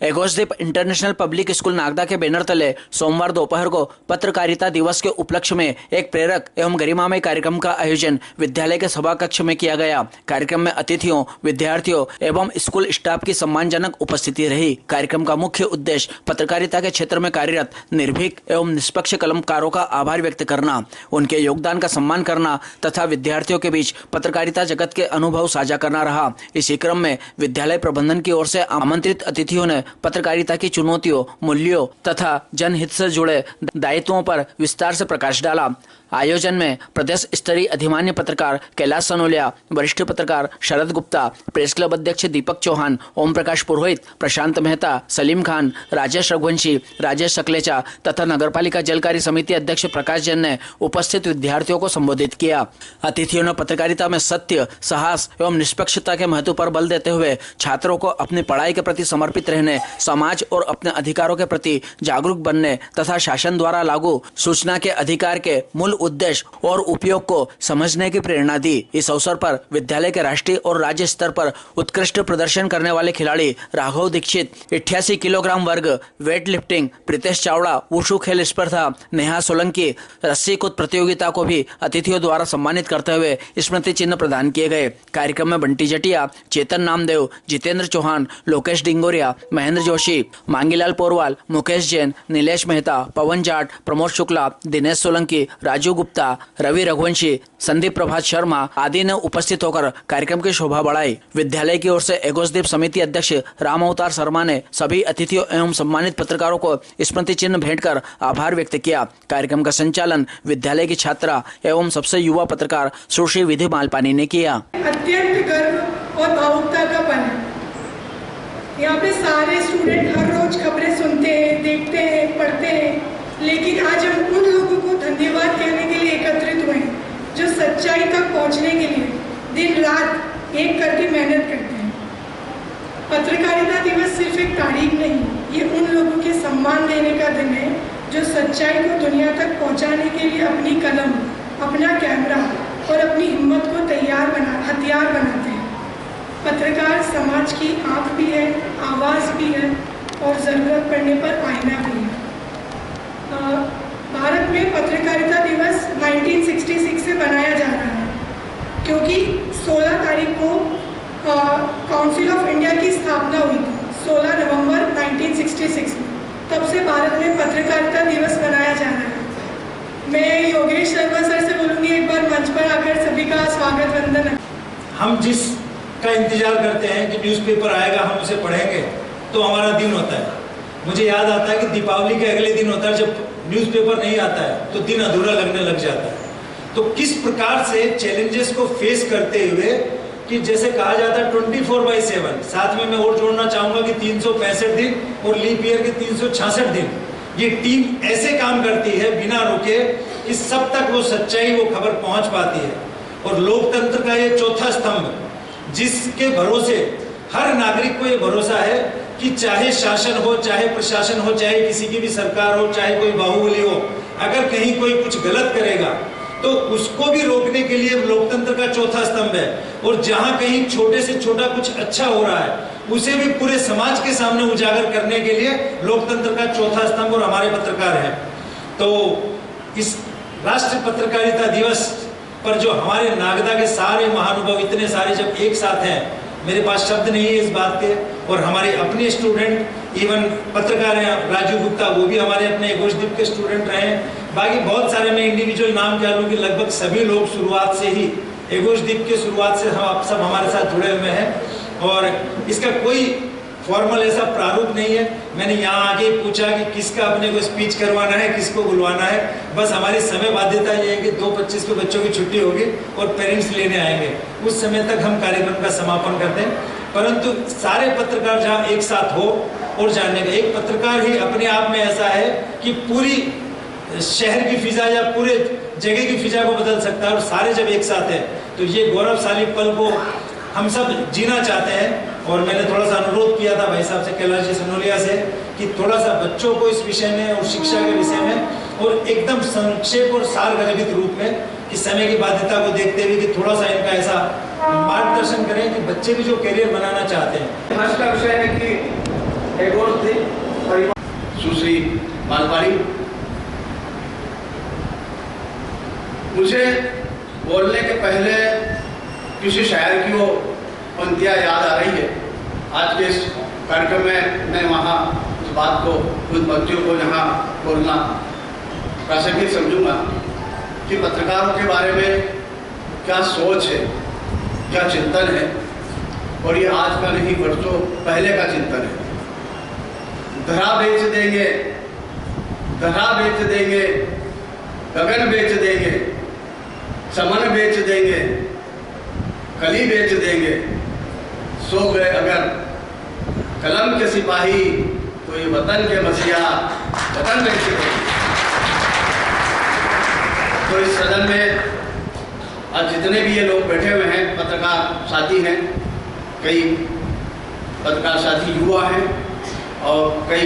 एगोसदीप international public school Nagda के banner तले सोमवार दोपहर को पत्रकारिता दिवस के उपलक्ष्य में एक प्रेरक एवं गरिमामय कार्यक्रम का आयोजन विद्यालय के सभा कक्ष में किया गया। कार्यक्रम में अतिथियों, विद्यार्थियों एवं स्कूल स्टाफ की सम्मानजनक उपस्थिति रही। कार्यक्रम का मुख्य उद्देश्य पत्रकारिता के क्षेत्र में कार्यरत निर्भीक एवं निष्पक्ष कलमकारों का आभार व्यक्त करना, उनके योगदान का सम्मान करना तथा विद्यार्थियों के बीच पत्रकारिता जगत के अनुभव साझा करना रहा। इसी क्रम में विद्यालय प्रबंधन की ओर से आमंत्रित अतिथियों ने पत्रकारिता की चुनौतियों, मूल्यों तथा जनहित से जुड़े दायित्वों पर विस्तार से प्रकाश डाला। आयोजन में प्रदेश स्तरीय अधिमान्य पत्रकार कैलाश सनोलिया, वरिष्ठ पत्रकार शरद गुप्ता, प्रेस क्लब अध्यक्ष दीपक चौहान, ओम प्रकाश पुरोहित, प्रशांत मेहता, सलीम खान, राजेश रघुवंशी, राजेश सकलेचा तथा नगरपालिका जलकारी समिति अध्यक्ष प्रकाश जैन ने उपस्थित विद्यार्थियों को संबोधित किया। अतिथियों ने पत्रकारिता में सत्य, साहस एवं निष्पक्षता के महत्व पर बल देते हुए छात्रों को अपनी पढ़ाई के प्रति समर्पित रहने, समाज और अपने अधिकारों के प्रति जागरूक बनने तथा शासन द्वारा लागू सूचना के अधिकार के मूल उद्देश्य और उपयोग को समझने की प्रेरणा दी। इस अवसर पर विद्यालय के राष्ट्रीय और राज्य स्तर पर उत्कृष्ट प्रदर्शन करने वाले खिलाड़ी राघव दीक्षित 88 किलोग्राम वर्ग weight lifting, Pritesh Chavda wushu खेल स्पर्धा, नेहा सोलंकी रस्सी कूद प्रतियोगिता को भी अतिथियों द्वारा सम्मानित करते हुए स्मृति चिन्ह प्रदान किए गए। कार्यक्रम में बंटी जटिया, चेतन नामदेव, जितेंद्र चौहान, लोकेश डिंगोरिया, महेंद्र जोशी, मांगीलाल पोरवाल, मुकेश जैन, नीलेश मेहता, पवन जाट, प्रमोद शुक्ला, दिनेश सोलंकी, राजू गुप्ता, रवि रघुवंशी, संदीप प्रभात शर्मा आदि ने उपस्थित होकर कार्यक्रम की शोभा बढ़ाई। विद्यालय की ओर से एगोसदीप समिति अध्यक्ष राम अवतार शर्मा ने सभी अतिथियों एवं सम्मानित पत्रकारों को स्मृति चिन्ह भेंट कर आभार व्यक्त किया। कार्यक्रम का संचालन विद्यालय की छात्रा एवं सबसे युवा पत्रकार सुश्री विधि मालपानी ने किया। अत्यंत गर्व और भावुकता का पल है। यहाँ पे सारे स्टूडेंट हर रोज खबरें सुनते हैं, देखते हैं, पढ़ते हैं, लेकिन आज हम उन लोगों को धन्यवाद कहने के लिए एकत्रित हुए जो सच्चाई तक पहुँचने के लिए दिन रात एक करके मेहनत करते हैं। पत्रकारिता दिवस सिर्फ एक तारीख नहीं, ये उन लोगों के सम्मान देने का दिन है जो सच्चाई को दुनिया तक पहुँचाने के लिए अपनी कलम, अपना कैमरा और अपनी हिम्मत को हथियार बनाते हैं। पत्रकार समाज की आँख भी है, आवाज़ भी है और ज़रूरत पड़ने पर आईना भी है। भारत में पत्रकारिता दिवस 1966 से बनाया जा रहा है क्योंकि 16 तारीख को काउंसिल ऑफ इंडिया की स्थापना हुई थी, 16 नवंबर 1966 में। तब से भारत में पत्रकारिता दिवस मनाया जा रहा है। मैं योगेश शर्मा सर से बोलूँगी, एक बार मंच पर आकर सभी का स्वागत वंदन। हम जिस का इंतजार करते हैं कि न्यूज़पेपर आएगा, हम उसे पढ़ेंगे तो हमारा दिन होता है। मुझे याद आता है कि दीपावली के अगले दिन होता है, जब न्यूज़पेपर नहीं आता है तो दिन अधूरा लगने लग जाता है। तो किस प्रकार से चैलेंजेस को फेस करते हुए कि जैसे कहा जाता है 24/7, साथ में मैं और जोड़ना चाहूँगा कि 365 दिन और लीप ईयर के 366 दिन ये टीम ऐसे काम करती है बिना रुके कि सब तक वो सच्चाई, वो खबर पहुँच पाती है। और लोकतंत्र का ये चौथा स्तंभ जिसके भरोसे हर नागरिक को ये भरोसा है कि चाहे शासन हो, चाहे प्रशासन हो, चाहे किसी की भी सरकार हो, चाहे कोई बाहुबली हो, अगर कहीं कोई कुछ गलत करेगा तो उसको भी रोकने के लिए लोकतंत्र का चौथा स्तंभ है। और जहां कहीं छोटे से छोटा कुछ अच्छा हो रहा है उसे भी पूरे समाज के सामने उजागर करने के लिए लोकतंत्र का चौथा स्तंभ और हमारे पत्रकार हैं। तो इस राष्ट्रीय पत्रकारिता दिवस पर जो हमारे नागदा के सारे महानुभाव इतने सारे जब एक साथ हैं, मेरे पास शब्द नहीं है इस बात के। और हमारे अपने स्टूडेंट इवन पत्रकार हैं, राजू गुप्ता, वो भी हमारे अपने एगोसदीप के स्टूडेंट रहे हैं। बाकी बहुत सारे, मैं इंडिविजुअल नाम कह लूँ कि लगभग सभी लोग शुरुआत से ही एगोसदीप के शुरुआत से हम आप सब हमारे साथ जुड़े हुए हैं। और इसका कोई फॉर्मल ऐसा प्रारूप नहीं है। मैंने यहाँ आके पूछा कि किसका अपने को स्पीच करवाना है, किसको बुलवाना है। बस हमारी समय बाध्यता ये है कि 2:25 को बच्चों की छुट्टी होगी और पेरेंट्स लेने आएंगे, उस समय तक हम कार्यक्रम का समापन करते हैं। परंतु सारे पत्रकार जहाँ एक साथ हो और जानने का, एक पत्रकार ही अपने आप में ऐसा है कि पूरी शहर की फिजा या पूरे जगह की फिजा को बदल सकता है। और सारे जब एक साथ है तो ये गौरवशाली पल को हम सब जीना चाहते हैं। और मैंने थोड़ा सा अनुरोध किया था भाई साहब से, कैलाश जी सनोलिया से, कि थोड़ा सा बच्चों को इस विषय में और शिक्षा के विषय में और एकदम संक्षेप और सारगर्भित रूप में कि समय की बाध्यता को देखते हुए कि थोड़ा सा इनका ऐसा मार्गदर्शन करें कि बच्चे भी जो करियर बनाना चाहते हैं। आज का विषय है कि सुश्री मालपाड़ी, मुझे बोलने के पहले किसी शायर की वो पंक्तियाँ याद आ रही है। आज के इस कार्यक्रम में मैं वहाँ उस बात को, उस पंक्तियों को यहाँ बोलना प्रासंगिक समझूंगा कि पत्रकारों के बारे में क्या सोच है, क्या चिंतन है, और ये आज का नहीं वर्षों पहले का चिंतन है। धरा बेच देंगे, धरा बेच देंगे, गगन बेच देंगे, चमन बेच देंगे, कली बेच देंगे, सो गए अगर कलम के सिपाही तो ये वतन के मसीहा वतन बेच देंगे। तो इस सदन में आज जितने भी ये लोग बैठे हुए हैं, पत्रकार साथी हैं, कई पत्रकार साथी युवा हैं और कई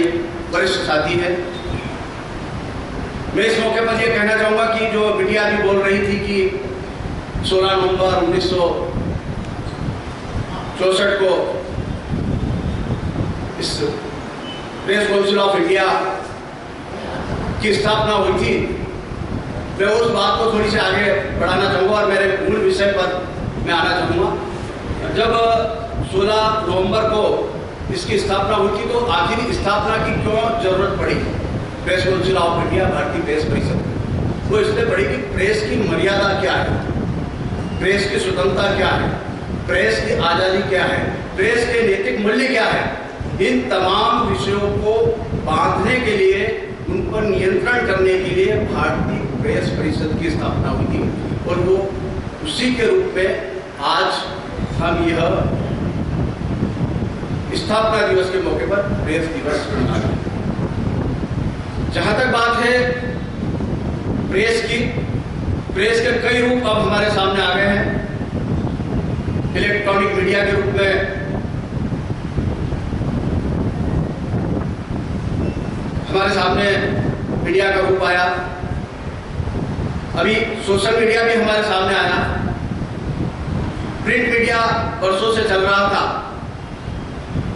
वरिष्ठ साथी हैं। मैं इस मौके पर यह कहना चाहूँगा कि जो मीडिया भी बोल रही थी कि 16 नवंबर 1964 को इस प्रेस काउंसिल ऑफ इंडिया की स्थापना हुई थी, मैं उस बात को थोड़ी सी आगे बढ़ाना चाहूँगा और मेरे मूल विषय पर मैं आना चाहूँगा। जब 16 नवंबर को इसकी स्थापना हुई थी तो आखिर स्थापना की क्यों जरूरत पड़ी प्रेस काउंसिल ऑफ इंडिया, भारतीय प्रेस परिषद? वो इसलिए पड़ी कि प्रेस की मर्यादा क्या है, प्रेस की स्वतंत्रता क्या है, प्रेस की आज़ादी क्या है, प्रेस के नैतिक मूल्य क्या है, इन तमाम विषयों को बांधने के लिए, उन पर नियंत्रण करने के लिए भारतीय प्रेस परिषद की स्थापना हुई थी। और वो उसी के रूप में आज हम यह स्थापना दिवस के मौके पर प्रेस दिवस मना रहे हैं। जहां तक बात है प्रेस की, प्रेस के कई रूप अब हमारे सामने आ गए हैं। इलेक्ट्रॉनिक मीडिया के रूप में हमारे सामने मीडिया का रूप आया, अभी सोशल मीडिया भी हमारे सामने आया। प्रिंट मीडिया वर्षों से चल रहा था,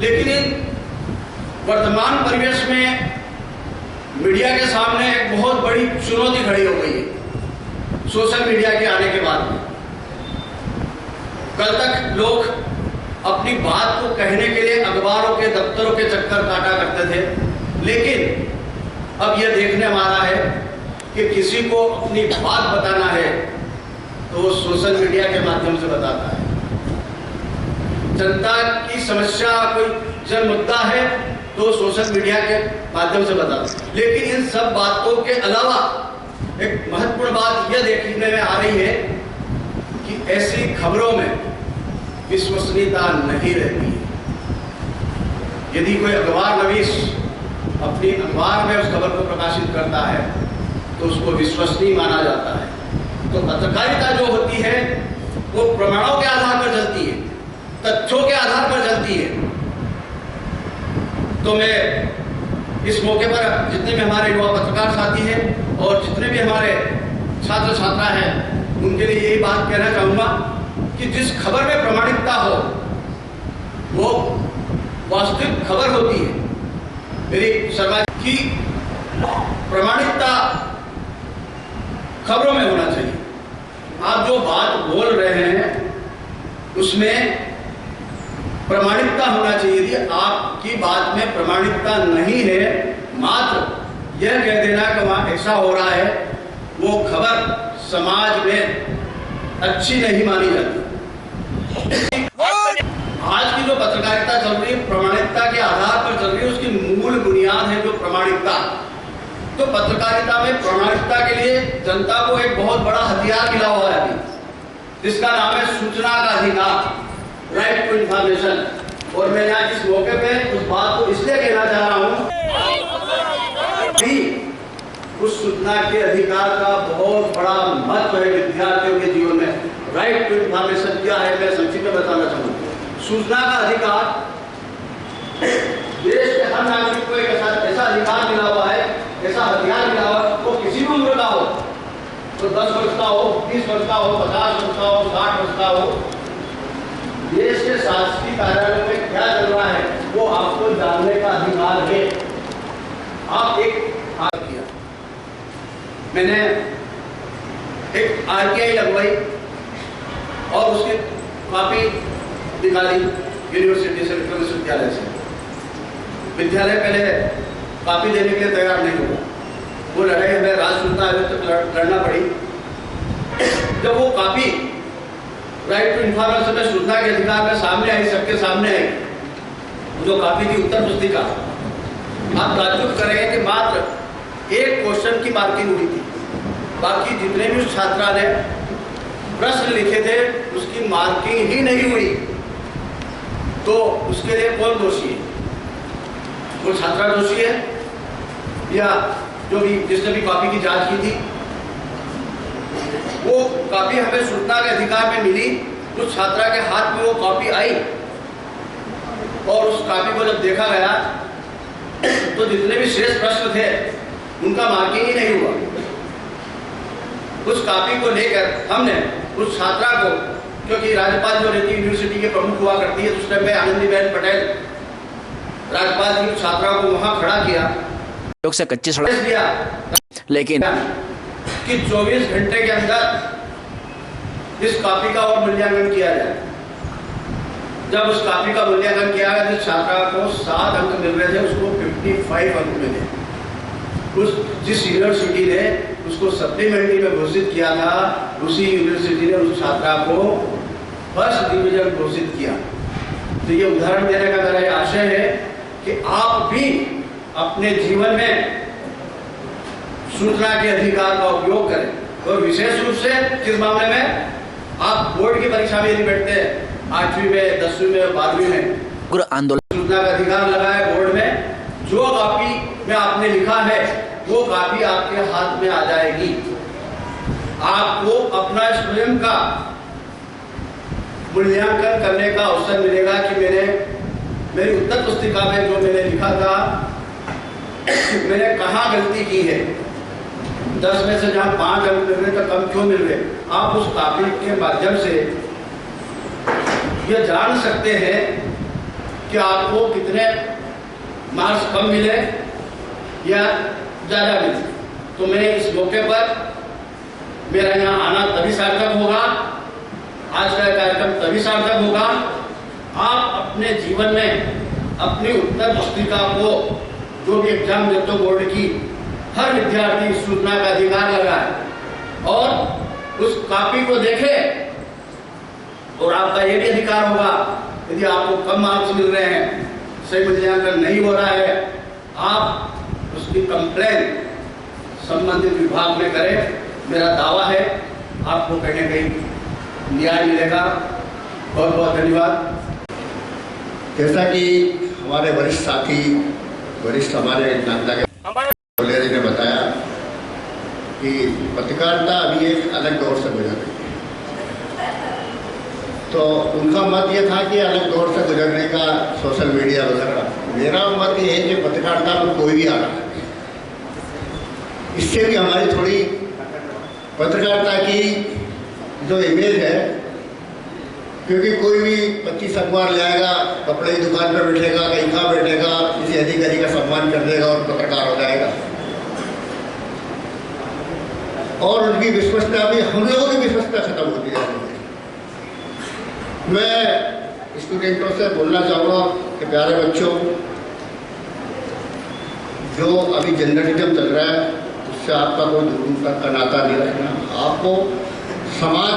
लेकिन वर्तमान परिवेश में मीडिया के सामने एक बहुत बड़ी चुनौती खड़ी हो गई है सोशल मीडिया के आने के बाद। कल तक लोग अपनी बात को कहने के लिए अखबारों के दफ्तरों के चक्कर काटा करते थे, लेकिन अब यह देखने में आ रहा है कि किसी को अपनी बात बताना है तो वो सोशल मीडिया के माध्यम से बताता है। जनता की समस्या, कोई जन मुद्दा है तो सोशल मीडिया के माध्यम से बताता है। लेकिन इन सब बातों के अलावा एक महत्वपूर्ण बात यह देखने में आ रही है कि ऐसी खबरों में विश्वसनीयता नहीं रहती है। यदि कोई अखबार नवीस अपनी अखबार में उस खबर को प्रकाशित करता है तो उसको विश्वसनीय माना जाता है। तो पत्रकारिता जो होती है वो प्रमाणों के आधार पर चलती है, तथ्यों के आधार पर चलती है। तो मैं इस मौके पर जितने भी हमारे युवा पत्रकार साथी हैं और जितने भी हमारे छात्र छात्रा हैं उनके लिए यही बात कहना चाहूँगा कि जिस खबर में प्रामाणिकता हो वो वास्तविक खबर होती है। मेरी सरकार की प्रामाणिकता खबरों में होना चाहिए। आप जो बात बोल रहे हैं उसमें प्रामाणिकता होना चाहिए। यदि आपकी बात में प्रामाणिकता नहीं है, मात्र यह कह देना कि वहाँ ऐसा हो रहा है, वो खबर समाज में अच्छी नहीं मानी जाती। आज की जो पत्रकारिता चल रही है प्रामाणिकता के आधार पर चल रही है, उसकी मूल बुनियाद है जो प्रामाणिकता। तो पत्रकारिता में प्रामाणिकता के लिए जनता को एक बहुत बड़ा हथियार मिला हुआ है अभी, जिसका नाम है सूचना का अधिकार, राइट टू इंफॉर्मेशन। और मैं यहाँ इस मौके पे उस बात को इसलिए कहना चाह रहा हूँ कि उस सूचना के अधिकार का बहुत बड़ा महत्व है विद्यार्थियों के जीवन में। राइट टू इंफॉर्मेशन क्या है मैं संक्षिप्त में बताना चाहूँगा। सूचना का अधिकार देश के हर नागरिक को एक ऐसा अधिकार मिला हुआ है, ऐसा हथियार मिला हुआ है, वो किसी भी उम्र का हो, तो 10 वर्ष का हो, 20 वर्ष का हो, 50 वर्ष का हो, 60 वर्ष का हो, देश के शासकीय कार्यालयों में क्या चल रहा है वो आपको जानने का अधिकार है। आप एक किया, मैंने एक RTI लगवाई और उसकी कॉपी निकाली यूनिवर्सिटी से, विश्वविद्यालय से। विद्यालय पहले कॉपी देने के लिए तैयार नहीं हुआ, वो लड़ाई हमें राज सूचना आयोग तक लड़ना पड़ी। जब वो कॉपी राइट टू इंफॉर्मेशन में सूचना के अधिकार में सामने आई, सबके सामने आई, जो कॉपी थी उत्तर पुस्तिका, आप ताज्जुब करेंगे कि मात्र एक क्वेश्चन की मार्किंग हुई थी, बाकी जितने भी उस छात्रा ने प्रश्न लिखे थे उसकी मार्किंग ही नहीं हुई। तो उसके लिए कौन दोषी है? वो छात्रा दोषी है या जो भी जिसने भी कॉपी की जांच की थी? वो कॉपी हमें सूचना के अधिकार में मिली, उस छात्रा के हाथ में वो कॉपी आई और उस कॉपी को जब देखा गया तो जितने भी शेष प्रश्न थे उनका मार्किंग ही नहीं हुआ। उस कॉपी को लेकर हमने उस छात्रा को, क्योंकि राज्यपाल जो रहती यूनिवर्सिटी के प्रमुख हुआ करती है, उस टाइम में आनंदीबेन पटेल राज्यपाल जी, छात्रा को वहां खड़ा किया, लोग से कच्ची सड़क दिया, लेकिन कि 24 घंटे के अंदर इस कॉपी का और मूल्यांकन किया जाए। जब उस कॉपी का मूल्यांकन किया गया, जिस छात्रा को 7 अंक मिल रहे थे उसको 55 अंक मिले। जिस यूनिवर्सिटी ने उसको सप्लीमेंट्री में घोषित किया था, उसी यूनिवर्सिटी ने उस छात्रा को फर्स्ट डिवीजन घोषित किया। तो ये उदाहरण देने का मेरा ये आशय है कि आप भी अपने जीवन में सूचना के अधिकार का उपयोग करें, और विशेष रूप से किस मामले में? आप बोर्ड की परीक्षा में यदि बैठते हैं 8वीं में, 10वीं में, 12वीं में, पूरा आंदोलन सूचना का अधिकार लगा है बोर्ड में, जो कॉपी में आपने लिखा है वो कॉपी आपके हाथ में आ जाएगी। आपको अपना स्वयं का मूल्यांकन करने का अवसर मिलेगा कि मेरी उत्तर पुस्तिका में जो मैंने लिखा था मैंने कहाँ गलती की है। 10 में से जहाँ 5 अंक मिल रहे तो कम क्यों मिल रहे? आप उस कॉपी के माध्यम से ये जान सकते हैं कि आपको कितने मार्क्स कम मिले या ज़्यादा मिले। तो मैं इस मौके पर मेरा यहाँ आना तभी सार्थक होगा, आज का कार्यक्रम तभी सार्थक होगा, आप अपने जीवन में अपनी उत्तर पुस्तिका को, जो भी एग्जाम देते हो बोर्ड की, हर विद्यार्थी सूचना का अधिकार लगाए और उस कॉपी को देखे। और आपका ये भी अधिकार होगा, यदि आपको कम मार्क्स मिल रहे हैं, सही मूल्यांकन नहीं हो रहा है, आप उसकी कंप्लेन संबंधित विभाग में करें। मेरा दावा है आपको कहीं न कहीं न्याय मिलेगा। बहुत बहुत धन्यवाद। जैसा कि हमारे वरिष्ठ साथी, वरिष्ठ हमारे नागदा के ने बताया कि पत्रकारिता अभी एक अलग दौर से गुजर रही है, तो उनका मत ये था कि अलग दौर से गुजरने का सोशल मीडिया वगैरह। मेरा मत ये है कि पत्रकारिता में कोई भी आ रहा है, इससे भी हमारी थोड़ी पत्रकारिता की जो इमेज है, क्योंकि कोई भी 25 अखबार ले आएगा, कपड़े की दुकान पर बैठेगा, कहीं कहाँ बैठेगा, किसी अधिकारी का सम्मान कर देगा और पत्रकार हो जाएगा। और उनकी विश्वसनीयता भी, हम लोगों की विश्वसनीयता खत्म होती जा रही है। मैं स्टूडेंटों से बोलना चाहूँगा कि प्यारे बच्चों, जो अभी जर्नलिज्म चल रहा है उससे आपका कोई दूर तक का नाता नहीं रखना। आपको समाज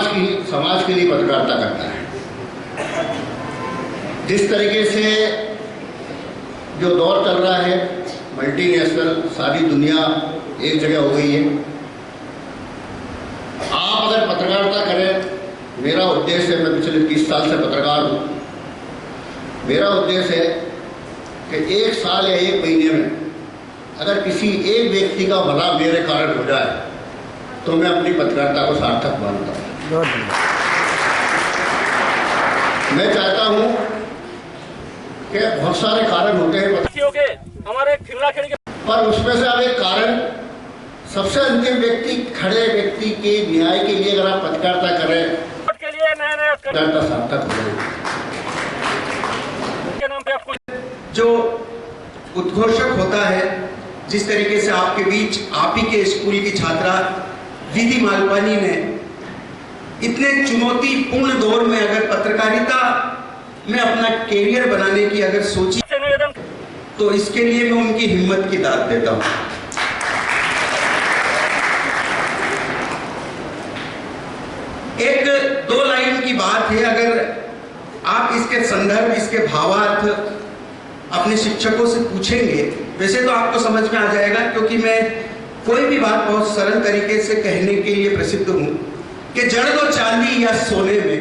के लिए पत्रकारिता करना है। जिस तरीके से जो दौर चल रहा है, मल्टीनेशनल, सारी दुनिया एक जगह हो गई है। आप अगर पत्रकारिता करें, मेरा उद्देश्य है, मैं पिछले 30 साल से पत्रकार हूँ, मेरा उद्देश्य है कि 1 साल या 1 महीने में अगर किसी एक व्यक्ति का भला मेरे कारण हो जाए तो मैं अपनी पत्रकारिता को सार्थक मानता हूँ। मैं चाहता हूँ कि बहुत सारे कारण होते हैं हमारे, पर उसमें से अब एक कारण, सबसे अंतिम व्यक्ति, खड़े व्यक्ति के न्याय के लिए अगर आप पत्रकारिता करें, पत्रकारिता सार्थक हो जाएगी। जो उद्घोषक होता है जिस तरीके से आपके बीच आप ही के स्कूल की छात्रा विधि मालपानी ने इतने चुनौतीपूर्ण दौर में अगर पत्रकारिता में अपना कैरियर बनाने की अगर सोची, तो इसके लिए मैं उनकी हिम्मत की दाद देता हूं। एक दो लाइन की बात है, अगर आप इसके संदर्भ, इसके भावार्थ अपने शिक्षकों से पूछेंगे, वैसे तो आपको समझ में आ जाएगा, क्योंकि मैं कोई भी बात बहुत सरल तरीके से कहने के लिए प्रसिद्ध हूं कि जड़ दो चांदी या सोने में,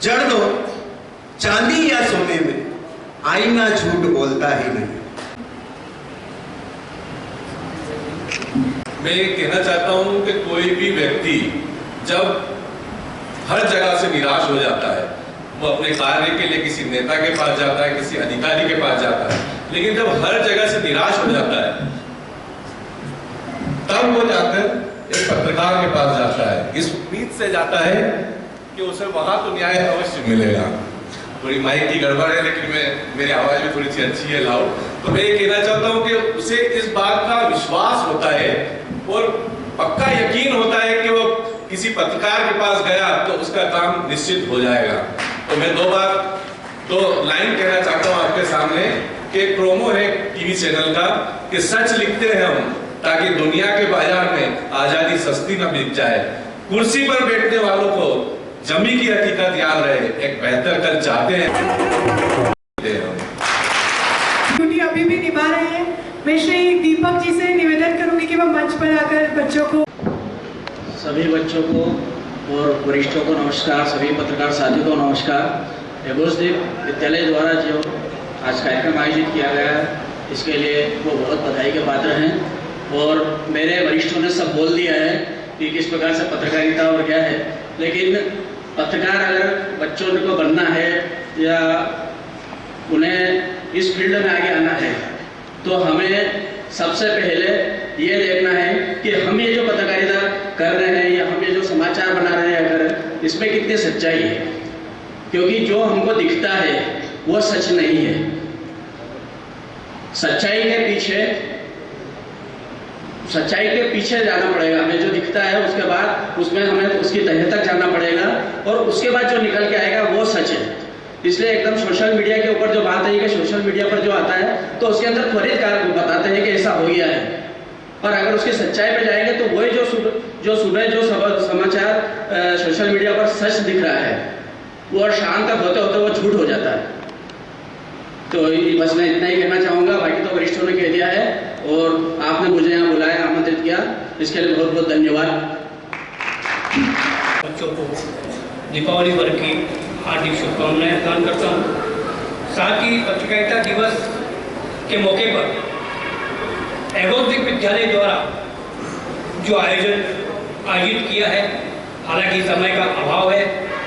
जड़ दो चांदी या सोने में, आईना झूठ बोलता ही नहीं। मैं ये कहना चाहता हूं कि कोई भी व्यक्ति जब हर जगह से निराश हो जाता है, वो अपने कार्य के लिए किसी नेता के पास जाता है, किसी अधिकारी के पास जाता है, लेकिन जब हर जगह से निराश हो जाता है, तब वो जाकर एक पत्रकार के पास जाता है, इस उम्मीद से जाता है कि उसे वहां तो न्याय अवश्य मिलेगा। थोड़ी माइक की गड़बड़ है, लेकिन मेरी आवाज भी थोड़ी सी अच्छी है, लाउड। तो मैं ये कहना चाहता हूँ कि उसे इस बात का विश्वास होता है और पक्का यकीन होता है कि वो किसी पत्रकार के पास गया तो उसका काम निश्चित हो जाएगा। तो मैं दो लाइन कहना चाहता हूँ आपके सामने कि प्रोमो है टीवी चैनल का कि सच लिखते हैं हम ताकि दुनिया के बाजार में आजादी सस्ती न बिक जाए। कुर्सी पर बैठने वालों को जमी की हकीकत याद रहे, एक बेहतर कल चाहते हैं। ड्यूटी अभी भी निभा रहे हैं। मैं श्री दीपक जी से निवेदन करूंगी कि वह मंच पर आकर बच्चों को, सभी बच्चों को और वरिष्ठों को नमस्कार, सभी पत्रकार साथियों को नमस्कार। एगोसदीप विद्यालय द्वारा जो आज कार्यक्रम आयोजित किया गया है, इसके लिए वो बहुत बधाई के पात्र हैं और मेरे वरिष्ठों ने सब बोल दिया है कि किस प्रकार से पत्रकारिता और क्या है। लेकिन पत्रकार अगर बच्चों को बनना है या उन्हें इस फील्ड में आगे आना है, तो हमें सबसे पहले ये देखना है कि हम ये जो पत्रकारिता कर रहे हैं या हम ये जो समाचार बना रहे हैं, अगर इसमें कितनी सच्चाई है, क्योंकि जो हमको दिखता है वो सच नहीं है। सच्चाई के पीछे जाना पड़ेगा। हमें जो दिखता है उसके बाद उसमें हमें उसकी तह तक जाना पड़ेगा और उसके बाद जो निकल के आएगा वो सच है। इसलिए एकदम सोशल मीडिया के ऊपर जो बात है कि सोशल मीडिया पर जो आता है तो उसके अंदर त्वरित कारण बताते हैं कि ऐसा हो गया है, और अगर उसकी सच्चाई पे जाएंगे तो वही जो सुबह जो समाचार सोशल मीडिया पर सच दिख रहा है वो शाम तक होते होते वो झूठ हो जाता है। तो बस मैं इतना ही कहना चाहूँगा, बाकी तो वरिष्ठों ने कह दिया है और आपने मुझे यहाँ बुलाया, आमंत्रित किया, इसके लिए बहुत बहुत धन्यवाद। बच्चों को दीपावली पर्व की हार्दिक शुभकामनाएं प्रदान करता हूँ। साथ ही पत्रकारिता दिवस के मौके पर एगोसदीप विद्यालय द्वारा जो आयोजित किया है, हालांकि समय का अभाव है,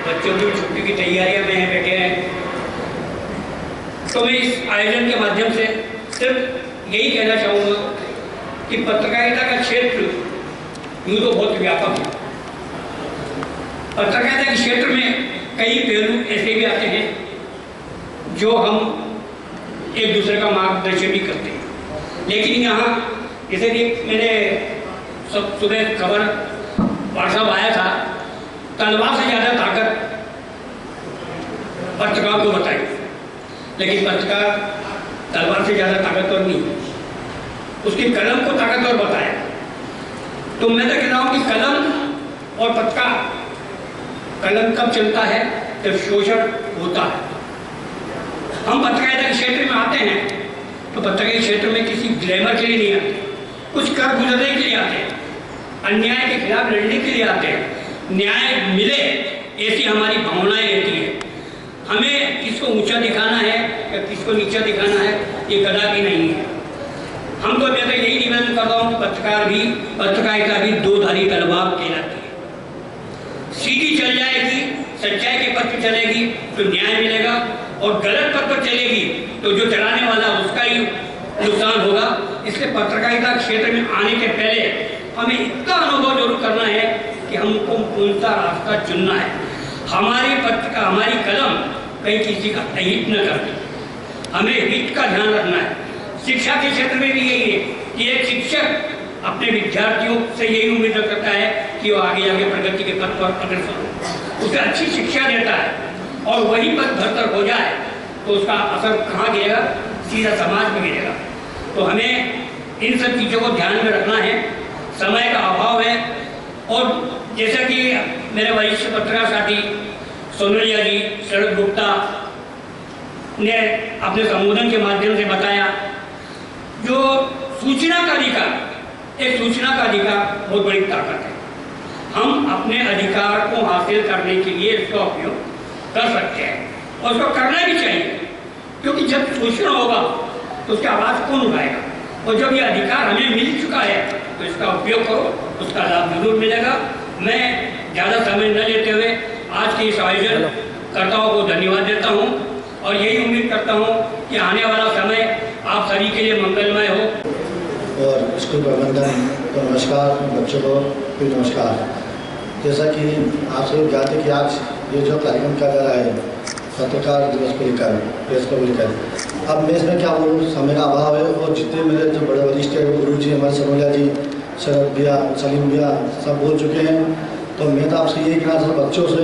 बच्चों की छुट्टी की तैयारियां में हैं, बैठे हैं, तो मैं इस आयोजन के माध्यम से सिर्फ यही कहना चाहूँगा कि पत्रकारिता का क्षेत्र यूँ तो बहुत व्यापक है। पत्रकारिता के क्षेत्र में कई पहलू ऐसे भी आते हैं जो हम एक दूसरे का मार्गदर्शन भी करते हैं, लेकिन यहाँ जैसे कि मैंने सुबह खबर व्हाट्सएप आया था, तलवार से ज़्यादा ताकत पत्रकार को बताई, लेकिन पत्रकार तलवार से ज़्यादा ताकतवर नहीं, उसकी कलम को ताकतवर बताया। तो मैं तो कह रहा हूँ कि कलम और पत्रकार, कलम कब चलता है जब शोषण होता है। हम पत्रकारिता के क्षेत्र में आते हैं तो पत्रकारिता क्षेत्र में किसी ग्लैमर के लिए नहीं आते, कुछ कर गुजरने के लिए आते हैं, अन्याय के खिलाफ लड़ने के लिए आते हैं, न्याय मिले ऐसी हमारी भावनाएं रहती है। हमें किसको ऊंचा दिखाना है या किसको नीचा दिखाना है ये कदापि नहीं है। हम तो मैं तो यही निवेदन कर रहा हूँ कि पत्रकारिता भी दो धारी तलवार कहलाती है। सीधी चल जाएगी, सच्चाई के पथ पर चलेगी तो न्याय मिलेगा, और गलत पथ पर चलेगी तो जो चलाने वाला उसका ही नुकसान होगा। इसलिए पत्रकारिता क्षेत्र में आने के पहले हमें इतना अनुभव जरूर करना है कि हमको कौन सा रास्ता चुनना है। हमारी कलम कहीं किसी का अहित न करती, हमें हित का ध्यान रखना है। शिक्षा के क्षेत्र में भी यही है कि एक शिक्षक अपने विद्यार्थियों से यही उम्मीद करता है कि वो आगे आगे प्रगति के पथ पर अग्रसर हो, उसे अच्छी शिक्षा देता है और वही पथ भरकर हो जाए तो उसका असर कहाँ गिरेगा? सीधा समाज में गिरेगा। तो हमें इन सब चीज़ों को ध्यान में रखना है। समय का अभाव है और जैसा कि मेरे वरिष्ठ पत्रकार साथी सोनलिया जी, शरद गुप्ता ने अपने संबोधन के माध्यम से बताया, जो सूचना का अधिकार, एक सूचना का अधिकार बहुत बड़ी ताकत है। हम अपने अधिकार को हासिल करने के लिए इसका उपयोग कर सकते हैं और उसको करना भी चाहिए, क्योंकि जब शोषण होगा तो उसकी आवाज़ कौन उठाएगा? और जब ये अधिकार हमें मिल चुका है तो इसका उपयोग करो, उसका लाभ जरूर मिलेगा। मैं ज़्यादा समय न लेते हुए आज के इस आयोजनकर्ताओं को धन्यवाद देता हूँ और यही उम्मीद करता हूँ कि आने वाला समय आप सभी के लिए मंगलमय हो। और स्कूल प्रबंधन को नमस्कार, बच्चों को भी नमस्कार। जैसा कि आप सभी जानते हैं कि आज ये जो कार्यक्रम किया जा रहा है पत्रकार दिवस को लेकर, प्रेस को लेकर, अब मैं इसमें क्या बोलूँ, समय का अभाव है और जितने मेरे जो बड़े वरिष्ठ गुरु जी, हमारे सोनलिया जी, शरद भैया, सलीम भैया सब बोल चुके हैं। तो मैं तो आपसे यही कहना चाहता हूँ बच्चों से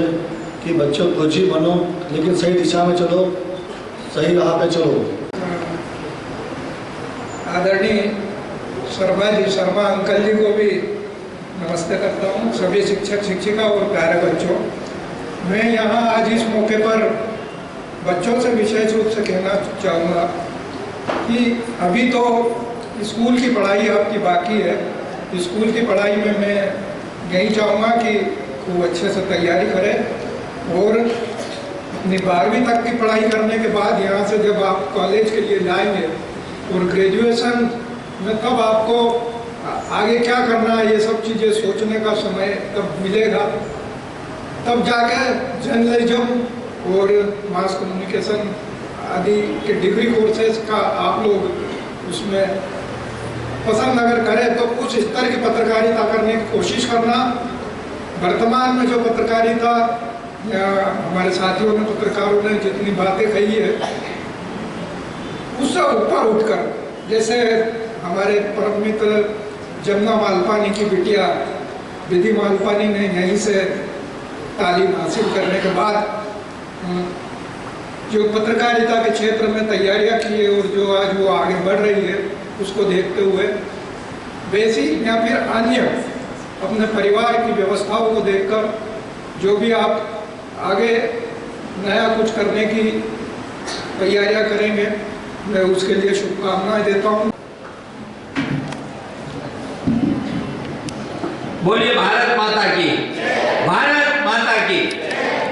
कि बच्चों कुछ ही बनो लेकिन सही दिशा में चलो, सही राह पे चलो। आदरणीय शर्मा जी, शर्मा अंकल जी को भी नमस्ते करता हूँ, सभी शिक्षक शिक्षिका और प्यारे बच्चों। मैं यहाँ आज इस मौके पर बच्चों से विशेष रूप से कहना चाहूँगा कि अभी तो स्कूल की पढ़ाई आपकी बाकी है। स्कूल की पढ़ाई में मैं यही चाहूँगा कि खूब अच्छे से तैयारी करें और अपनी 12वीं तक की पढ़ाई करने के बाद यहाँ से जब आप कॉलेज के लिए जाएंगे और ग्रेजुएशन में तब आपको आगे क्या करना है ये सब चीज़ें सोचने का समय तब मिलेगा। तब जाके जर्नलिज्म और मास कम्युनिकेशन आदि के डिग्री कोर्सेज का आप लोग उसमें पसंद अगर करें तो उस स्तर की पत्रकारिता करने की कोशिश करना। वर्तमान में जो पत्रकारिता या हमारे साथियों ने, पत्रकारों ने जितनी बातें कही है उससे ऊपर उठकर, जैसे हमारे परम मित्र जमुना मालपानी की बिटिया विधि मालपानी ने यहीं से तालीम हासिल करने के बाद जो पत्रकारिता के क्षेत्र में तैयारियां की है और जो आज वो आगे बढ़ रही है उसको देखते हुए, वैसी या फिर अन्य अपने परिवार की व्यवस्थाओं को देखकर जो भी आप आगे नया कुछ करने की तैयारियां करेंगे, मैं उसके लिए शुभकामनाएं देता हूँ। बोलिए भारत माता की, भारत माता की,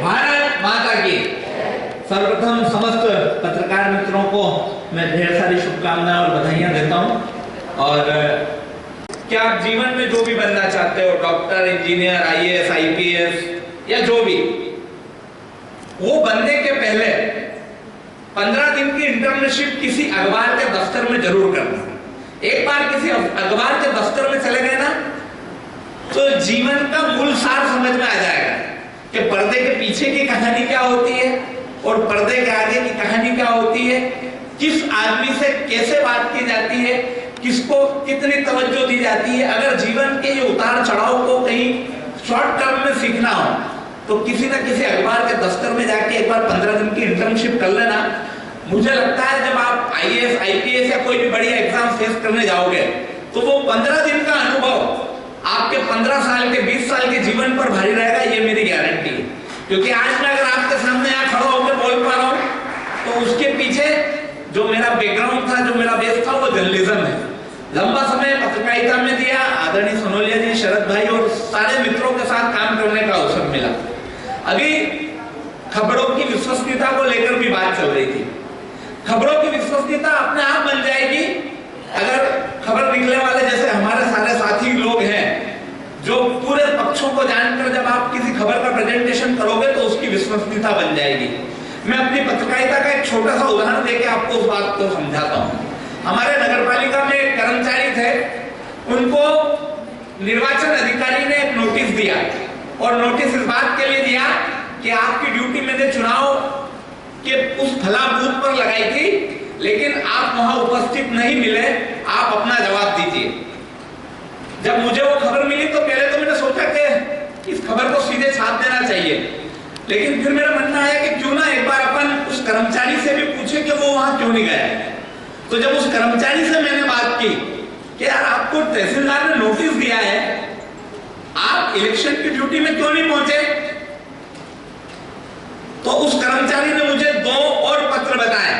भारत माता की। सर्वप्रथम समस्त पत्रकार मित्रों को मैं ढेर सारी शुभकामनाएं और बधाइयां देता हूं। और क्या आप जीवन में जो भी बनना चाहते हो, डॉक्टर, इंजीनियर, आईएएस, आईपीएस या जो भी, वो बनने के पहले 15 दिन की इंटर्नशिप किसी अखबार के दफ्तर में जरूर करना। एक बार किसी अखबार के दफ्तर में चले गए ना तो जीवन का मूल सार समझ में आ जाएगा कि पर्दे के पीछे की कहानी क्या होती है और पर्दे के आगे की कहानी क्या होती है, किस आदमी से कैसे बात की जाती है, किसको कितनी तवज्जो दी जाती है। अगर जीवन के ये उतार चढ़ाव को कहीं शॉर्ट टर्म में सीखना हो तो किसी न किसी अखबार के दफ्तर में जाके एक बार 15 दिन की इंटर्नशिप कर लेना। मुझे लगता है जब आप आईएएस, आईपीएस या कोई भी बढ़िया एग्जाम फेस करने जाओगे तो वो 15 दिन का अनुभव आपके 15 साल के 20 साल के जीवन पर भारी रहेगा, ये मेरी गारंटी है। क्योंकि आज मैं अगर आपके सामने यहाँ खड़ा होकर बोल पा रहा हूँ तो उसके पीछे जो मेरा बैकग्राउंड था, जो मेरा बेस था, वो जर्नलिज्म है। लंबा समय पत्रकारिता में दिया, आदरणीय सोनलिया जी, शरद भाई और सारे मित्रों के साथ काम करने का अवसर मिला। अभी खबरों की विश्वसनीयता को लेकर भी बात चल रही थी। खबरों की विश्वसनीयता अपने आप बन जाएगी अगर खबर निकलने वाले जैसे हमारे सारे साथी लोग हैं जो पूरे पक्षों को जानकर जब आप किसी खबर का प्रेजेंटेशन करोगे तो उसकी विश्वसनीयता बन जाएगी। मैं अपनी पत्रकारिता का एक छोटा सा उदाहरण देके आपको उस बात को समझाता हूँ। हमारे नगरपालिका में एक कर्मचारी थे, उनको निर्वाचन अधिकारी ने एक नोटिस दिया और नोटिस इस बात के लिए दिया कि आपकी ड्यूटी मैंने चुनाव के उस फला बूथ पर लगाई थी, लेकिन आप वहां उपस्थित नहीं मिले, आप अपना जवाब दीजिए। जब मुझे वो खबर मिली तो पहले तो मैंने सोचा कि इस खबर को सीधे छाप देना चाहिए, लेकिन फिर मेरे मन में आया कि क्यों ना एक बार अपन उस कर्मचारी से भी पूछे कि वो वहां क्यों नहीं गया। तो जब उस कर्मचारी से मैंने बात की कि यार आपको तहसीलदार ने नोटिस दिया है, आप इलेक्शन की ड्यूटी में क्यों नहीं पहुंचे, तो उस कर्मचारी ने मुझे 2 और पत्र बताए।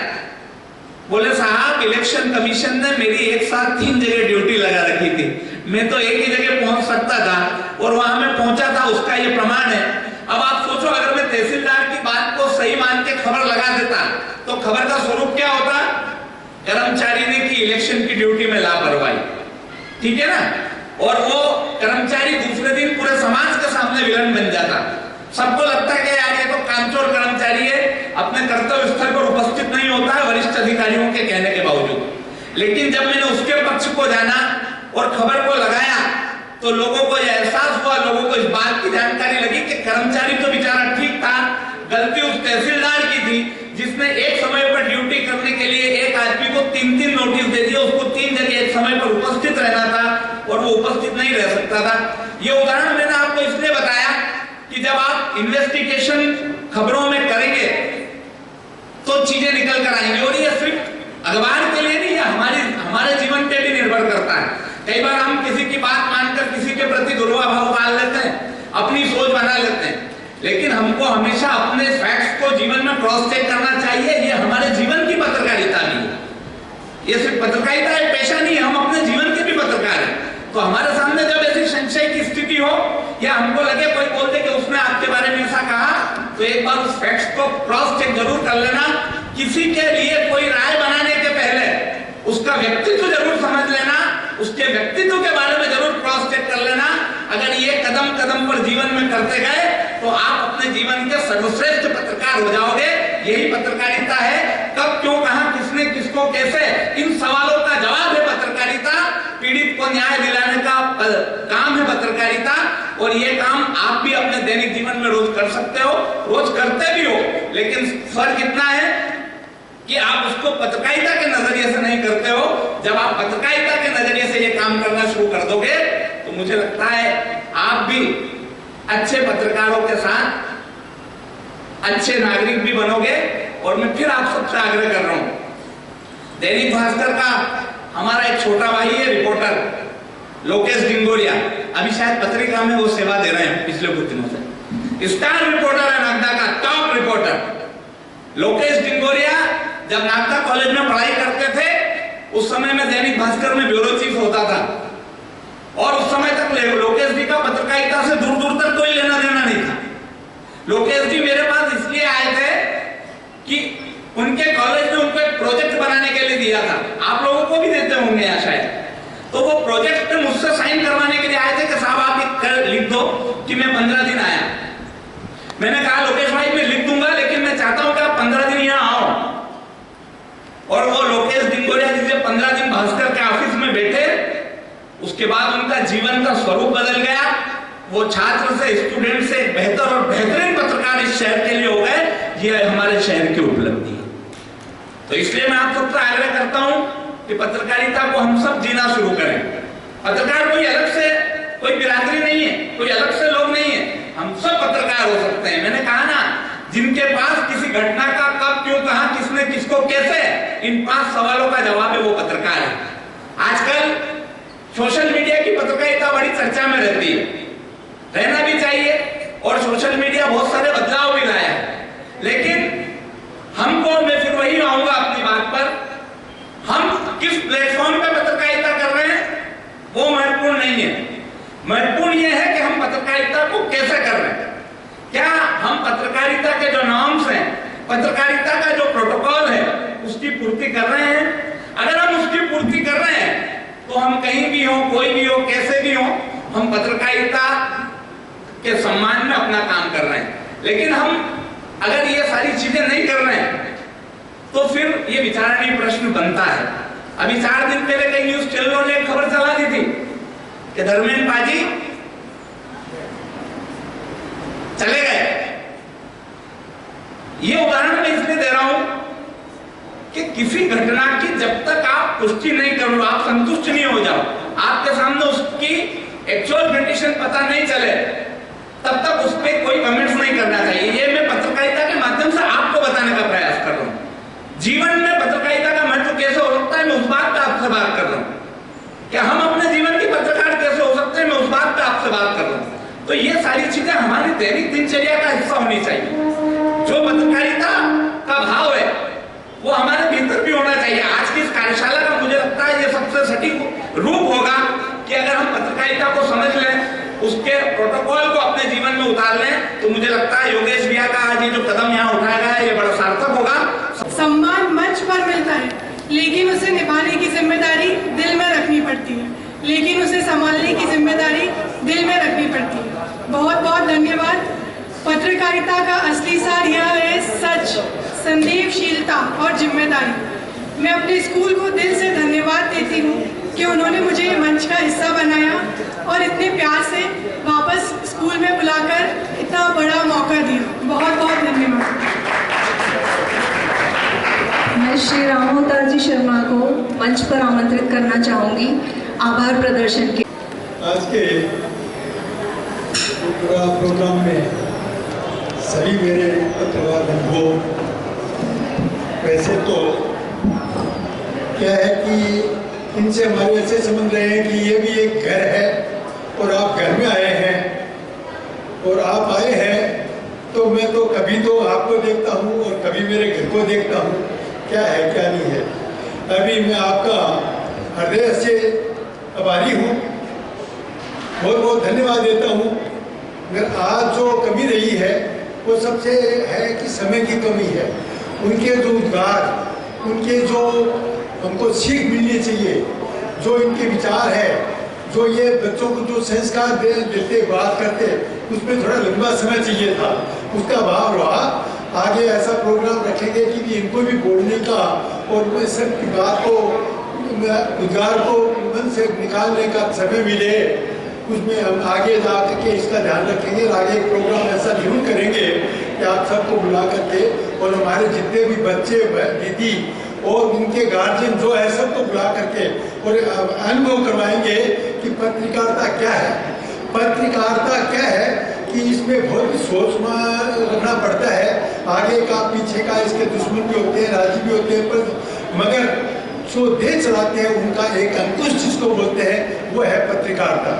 बोले साहब इलेक्शन कमीशन ने मेरी एक साथ 3 जगह ड्यूटी लगा रखी थी, मैं तो एक ही जगह पहुंच सकता था और वहां मैं पहुंचा था, उसका ये प्रमाण है। अब आप सोचो अगर मैं तहसीलदार की बात को सही मान के खबर लगा देता तो खबर का स्वरूप क्या होता, कर्मचारी ने की इलेक्शन की ड्यूटी में लापरवाही, ठीक है ना, और वो कर्मचारी दूसरे दिन पूरे समाज के सामने विलन बन जाता। सबको लगता है कि यार ये तो कामचोर कर्मचारी है, अपने कर्तव्य स्थल पर उपस्थित नहीं होता है वरिष्ठ अधिकारियों के कहने के बावजूद। लेकिन जब मैंने उसके पक्ष को जाना और खबर को लगाया तो लोगों को यह एहसास हुआ, लोगों को इस बात की जानकारी लगी कि कर्मचारी तो बेचारा ठीक था, गलती उस तहसीलदार की थी जिसने एक समय पर ड्यूटी करने के लिए एक आदमी को 3-3 नोटिस दे दिया, उसको 3 जगह एक समय पर उपस्थित रहना था और वो उपस्थित नहीं रह सकता था। ये उदाहरण मैंने आपको इसलिए बताया कि जब आप इन्वेस्टिगेशन खबरों में करेंगे तो चीजें निकल कर आएंगी, और ये सिर्फ अखबार के लिए नहीं है, हमारे जीवन पे भी निर्भर करता है। कई बार हम किसी की बात मानकर किसी के प्रति दुर्भाव डाल लेते हैं, अपनी सोच बना लेते हैं, लेकिन हमको हमेशा अपने फैक्ट्स को जीवन में क्रॉस चेक करना चाहिए। ये हमारे जीवन की पत्रकारिता भी है, ये सिर्फ पत्रकारिता एक पेशा नहीं है, हम अपने जीवन के भी पत्रकार हैं। तो हमारे सामने जब ऐसी संशय की स्थिति हो या हमको लगे कोई बोल दे कि उसने आपके बारे में ऐसा कहा, तो एक बार उस फैक्ट्स को क्रॉस चेक जरूर कर लेना। किसी के लिए कोई राय बनाने के पहले उसका व्यक्तित्व जरूर समझ लेना, उसके व्यक्तित्व के बारे में जरूर क्रॉस चेक कर लेना। अगर ये कदम कदम पर जीवन में करते गए तो आप अपने जीवन के सर्वश्रेष्ठ पत्रकार हो जाओगे। यही पत्रकारिता है, कब क्यों कहां किसने किसको कैसे, इन सवालों का जवाब है पत्रकारिता। पीड़ित को न्याय दिलाने का काम है पत्रकारिता, और ये काम आप भी अपने दैनिक जीवन में रोज कर सकते हो, रोज करते भी हो, लेकिन फर्क इतना है कि आप उसको पत्रकारिता के नजरिए से नहीं करते हो। जब आप पत्रकारिता के नजरिए से ये काम करना शुरू कर दोगे तो मुझे लगता है आप भी अच्छे पत्रकारों के साथ अच्छे नागरिक भी बनोगे। और मैं फिर आप सबसे आग्रह कर रहा हूं, दैनिक भास्कर का हमारा एक छोटा भाई है रिपोर्टर लोकेश डिंगोरिया, अभी शायद पत्रिका में वो सेवा दे रहे हैं पिछले कुछ दिनों से, स्टार रिपोर्टर है नागदा का, टॉप रिपोर्टर लोकेश डिंगोरिया। जब नागदा कॉलेज में पढ़ाई करते थे उस समय में दैनिक भास्कर में ब्यूरो चीफ होता था, और उस समय तक लोकेश जी का पत्रकारिता से दूर दूर तक कोई लेना देना नहीं था। लोकेश जी मेरे पास इसलिए आए थे कि उनके कॉलेज में उनको एक प्रोजेक्ट बनाने के लिए दिया था, आप लोगों को भी देते होंगे या शायद, तो वो प्रोजेक्ट में मुझसे साइन करवाने के लिए आए थे कि साहब आप लिख दो कि मैं 15 दिन आया। मैंने कहा लोकेश भाई मैं लिख दूंगा, लेकिन मैं चाहता हूं कि आप 15 दिन यहाँ आओ। और वो लोकेश डिंगोरिया जी जब 15 दिन भास्कर के ऑफिस में बैठे, उसके बाद उनका जीवन का स्वरूप बदल गया। वो छात्र से, स्टूडेंट से बेहतर और बेहतरीन पत्रकार इस शहर के लिए हो गए। ये हमारे शहर की उपलब्धि है। तो इसलिए मैं आप सबसे आग्रह करता हूं कि पत्रकारिता को हम सब जीना शुरू करें। पत्रकार कोई अलग से कोई बिरादरी नहीं है, कोई अलग से लोग नहीं है, हम सब पत्रकार हो सकते हैं। मैंने कहा ना, जिनके पास किसी घटना का कब क्यों कहा किसने किसको कैसे, इन 5 सवालों का जवाब है, वो पत्रकार है। आजकल सोशल मीडिया की पत्रकारिता बड़ी चर्चा में रहती है, रहना भी चाहिए, और सोशल मीडिया बहुत सारे बदलाव भी लाया है। लेकिन हमको, मैं फिर वही आऊंगा अपनी बात पर, हम किस प्लेटफॉर्म पे पत्रकारिता कर रहे हैं वो महत्वपूर्ण नहीं है। महत्वपूर्ण यह है कि हम पत्रकारिता को कैसे कर रहे हैं। क्या हम पत्रकारिता के जो नॉर्म्स हैं, पत्रकारिता का जो प्रोटोकॉल है, उसकी पूर्ति कर रहे हैं। अगर हम उसकी पूर्ति कर रहे हैं तो हम कहीं भी हो, कोई भी हो, कैसे भी हो, हम पत्रकारिता के सम्मान में अपना काम कर रहे हैं। लेकिन हम अगर ये सारी चीजें नहीं कर रहे हैं तो फिर ये विचारणीय प्रश्न बनता है। अभी 4 दिन पहले कई न्यूज चैनलों ने खबर चला दी थी कि धर्मेंद्र पाजी चले गए। ये उदाहरण मैं इसलिए दे रहा हूं कि किसी घटना की जब तक आप पुष्टि नहीं कर लो, आप संतुष्ट नहीं हो जाओ, आपके सामने उसकी एक्चुअल कंडीशन पता नहीं चले, तब तक उस पर कोई कमेंट्स नहीं करना चाहिए। ये मैं पत्रकारिता के माध्यम से आपको बताने का प्रयास कर रहा हूँ। जीवन में पत्रकारिता का महत्व कैसे हो सकता है, मैं उस बात पे आपसे बात कर रहा हूँ। क्या हम अपने जीवन की पत्रकार कैसे हो सकते हैं, मैं उस बात पे आपसे बात कर रहा हूँ। तो ये सारी चीजें हमारी दैनिक दिनचर्या का हिस्सा होनी चाहिए। जो पत्रकारिता का भाव है वो हमारे भीतर भी होना चाहिए। आज की इस कार्यशाला का मुझे लगता है ये सबसे सटीक रूप होगा कि अगर हम पत्रकारिता को समझ लें, उसके प्रोटोकॉल को अपने जीवन में उतार लें, तो मुझे लगता है योगेश भैया का आज ये जो कदम यहाँ उठाया गया है ये बड़ा सार्थक होगा। सम्मान मंच पर मिलता है, लेकिन उसे निभाने की जिम्मेदारी दिल में रखनी पड़ती है, लेकिन उसे संभालने की जिम्मेदारी दिल में रखनी पड़ती है। बहुत बहुत धन्यवाद। पत्रकारिता का असली सार यह है सच, संदेशशीलता और जिम्मेदारी। मैं अपने स्कूल को दिल से धन्यवाद देती हूँ कि उन्होंने मुझे मंच का हिस्सा बनाया और इतने प्यार से वापस स्कूल में बुलाकर इतना बड़ा मौका दिया। बहुत बहुत धन्यवाद। मैं श्री रामोताजी शर्मा को मंच पर आमंत्रित करना चाहूँगी आभार प्रदर्शन के। आज के पूरा प्रोग्राम में सभी मेरे पत्रकार बंधुओं, वैसे तो क्या है कि इनसे हमारे ऐसे समझ रहे हैं कि ये भी एक घर है और आप घर में आए हैं, और आप आए हैं तो मैं तो कभी तो आपको देखता हूँ और कभी मेरे घर को देखता हूँ, क्या है क्या नहीं है। अभी मैं आपका हृदय से आभारी हूँ, बहुत बहुत धन्यवाद देता हूँ। मगर आज जो कमी रही है वो सबसे है कि समय की कमी है। उनके जो उद्गार, उनके जो हमको सीख मिलनी चाहिए, जो इनके विचार है, जो ये बच्चों को जो संस्कार देते बात करते, उसमें थोड़ा लंबा समय चाहिए था, उसका अभाव रहा। आगे ऐसा प्रोग्राम रखेंगे कि भी इनको भी बोलने का और सब की बात को, उद्गार को मन से निकालने का समय मिले, उसमें हम आगे जा करके इसका ध्यान रखेंगे। और आगे एक प्रोग्राम ऐसा जरूर करेंगे कि आप सबको बुला करके और हमारे जितने भी बच्चे दीदी और उनके गार्जियन जो है सबको बुला करके और अनुभव करवाएंगे कि पत्रकारिता क्या है। पत्रकारिता क्या है कि इसमें बहुत सोच रखना पड़ता है, आगे का पीछे का, इसके दुश्मन भी होते हैं, राजी भी होते हैं, पर मगर जो देश चलाते हैं उनका एक अंकुश जिसको बोलते हैं वो है पत्रकारिता।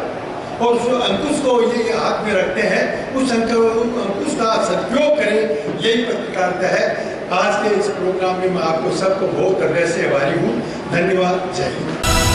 और जो अंकुश को ये हाथ में रखते हैं, उस अंकुश का सदुपयोग करें, यही पत्रकारिता है। आज के इस प्रोग्राम में मैं आपको सबको बहुत हृदय से आभारी हूँ। धन्यवाद। जय हिंद।